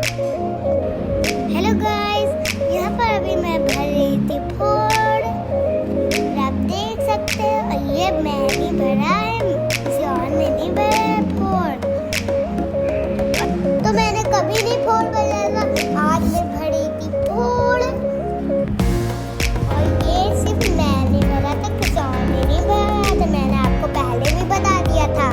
Hello guys, यहाँ पर अभी मैं भर रही थी फोड़। आप देख सकते हो, और ये मैंने भरा है, किसी और ने नहीं भरा है फोड़। तो मैंने कभी नहीं फोड़ भरा था, आज मैं भरी थी फोड़। और ये सिर्फ मैंने भरा था, किसी और ने नहीं भरा था। मैंने आपको पहले भी बता दिया था।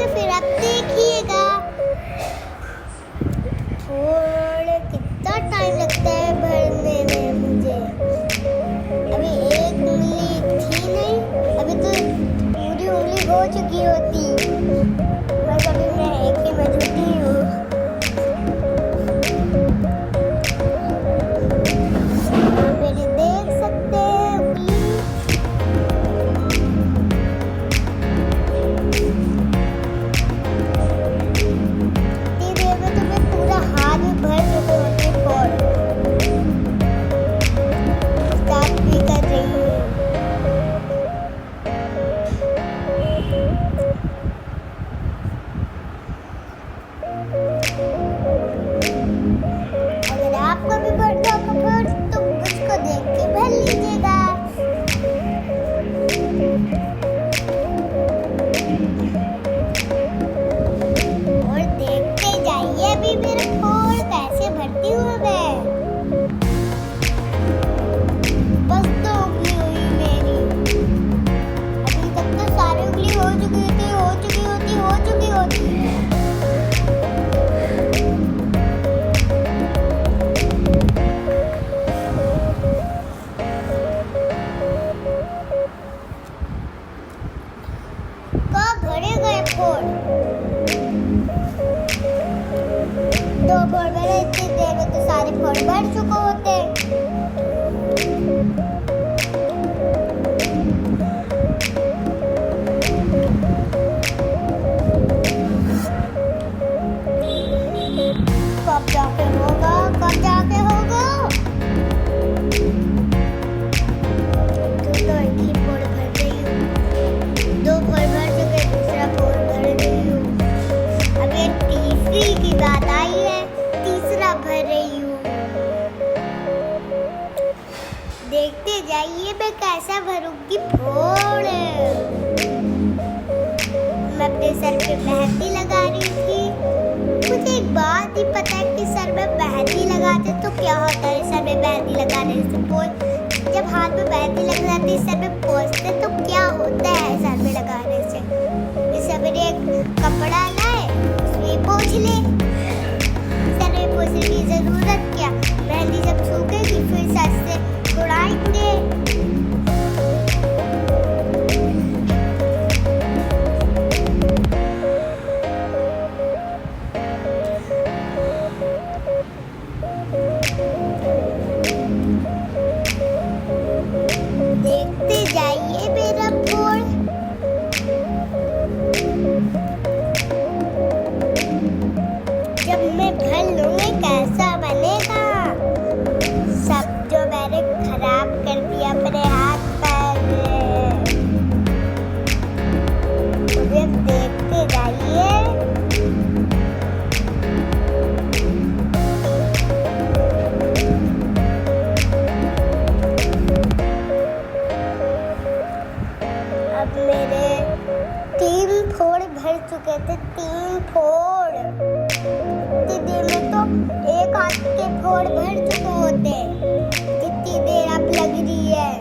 फिर आप देखिएगा थोड़ा कितना टाइम लगता है भरने में मुझे। अभी एक उंगली थी नहीं, अभी तो पूरी उंगली हो चुकी होती। बस अभी मैं एक ही में जुटी हूँ। मेरी देख सकते हैं उंगली। अगर आपको भी बर्थडे का तो उसको देख के भर लीजिएगा। और देखते जाइए अभी मेरे फोड़ कैसे भरती हूँ मैं। बस दो उंगली हुई मेरी। अभी तक तो सारी उंगली हो चुकी होती। भरे गए फोड़, दो फोड़ भरे, इतनी देर में तो सारे फोड़ भर चुके होते। कब जाके होगा। तो एक ही फोड़ भर रही हूँ, दो फोड़ भर चुके, दूसरा फोड़ भर रही हूँ। अब ये तीसरी की बात आई है, तीसरा भर रही हूँ। देखते जाइए मैं कैसा भरूंगी फोड़। मैं अपने सर पे मेहंदी लगा रही थी। मुझे एक बात ही पता है कि सर में मेहंदी लगाते तो क्या होता है। सर में मेहंदी लगाने से जब हाथ में मेहंदी लग जाती है, सर में पोंछते तो क्या होता है सर में लगाने से। इस मैंने एक कपड़ा लाए, उसमें पोंछ ले। सर में पोंछने की जरूरत क्या, मेहंदी जब सूखेगी फिर सर से छुड़ाएंगे। देखते जाइए मेरा फोड़। जब मैं भर लूंगी कैसा बनेगा। सब जो मैंने खराब कर दिया अपने हाथ पैर, मुझे देखते जाइए। अब मेरे 3 फोड़ भर चुके थे, 3 फोड़। इतनी देर में तो एक हाथ के फोड़ भर चुके होते। कितनी देर अब लग रही है।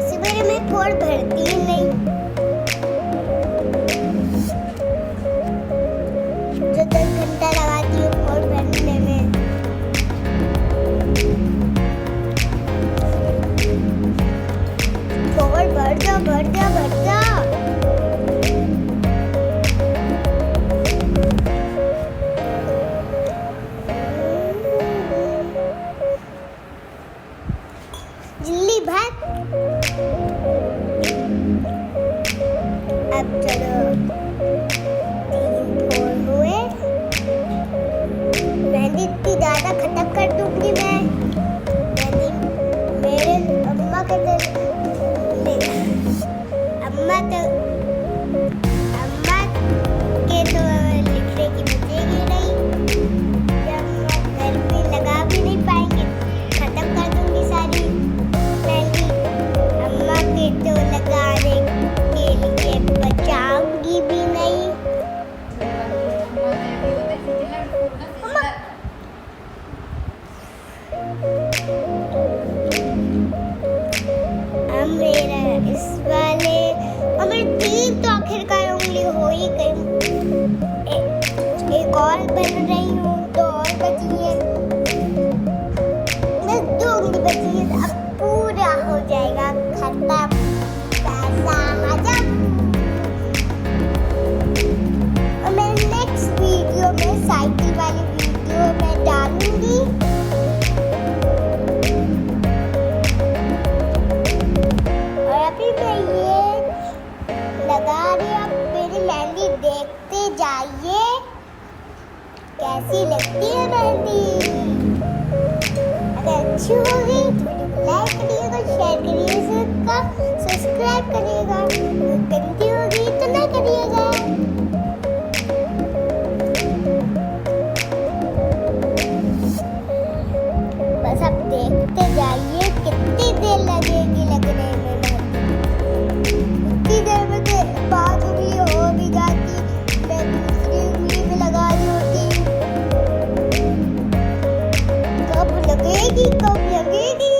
सवेरे में फोड़ भरती ही नहीं। जो 10 घंटा लगाती हूँ फोड़ भरने में। फोड़ भर जाओ ज़्यादा खत्म कर दूंगी मैं। मेरे अम्मा के तो लिखने की बचेगी नहीं, जब घर पे लगा भी नहीं पाएंगे, खत्म कर दूंगी सारी मेहंदी। अम्मा के तो लगाने के लिए बचाऊंगी भी नहीं। मेरा इस वाले और मेरी 3 तो आखिरकार उंगली हो ही गई। एक और बन रही हूँ, 2 और बची है, बस 2 उंगली बची है, अब पूरा हो जाएगा खत्म, पैसा हजम। और मैं नेक्स्ट वीडियो में साइकिल वाली वीडियो में डालूंगी। देखते जाइए कैसी लगती है मेहंदी। अगर अच्छी होगी तो वीडियो को लाइक करिएगा, शेयर करिएगा, सब्सक्राइब करिएगा। गंदी होगी तो ना करिएगा। बस आप देखते जाइए कितनी देर लगेगी लगने में मेहंदी। उतनी देर में बाद उंगली हो भी जाती, मैं दूसरी उंगली में लगा रही होती। कब लगेगी, कब लगेगी?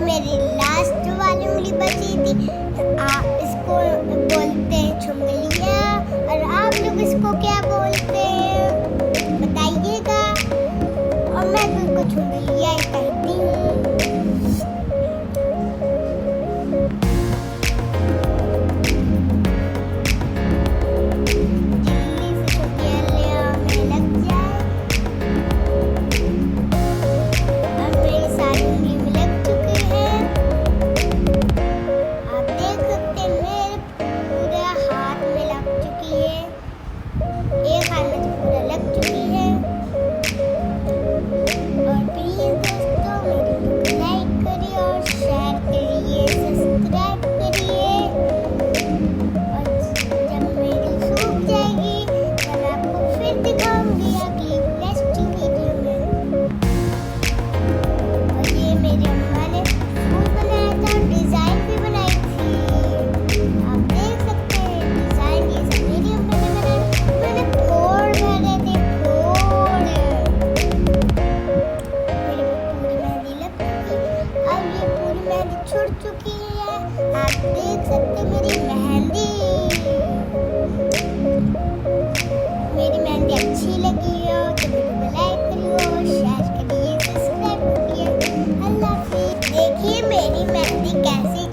मेरी लास्ट वाली उंगली बची थी, इसको बोलते हैं छुंगलिया। और आप लोग इसको क्या बोलते हैं बताइएगा। और मैं तो इसको छुंगलिया ही कहती हूँ। देख सकते मेरी मेहंदी। मेरी मेहंदी अच्छी लगी हो तो वीडियो को लाइक करिए, शेयर करिए, सब्सक्राइब करिए। अल्लाह हाफिज़। देखिए मेरी मेहंदी कैसी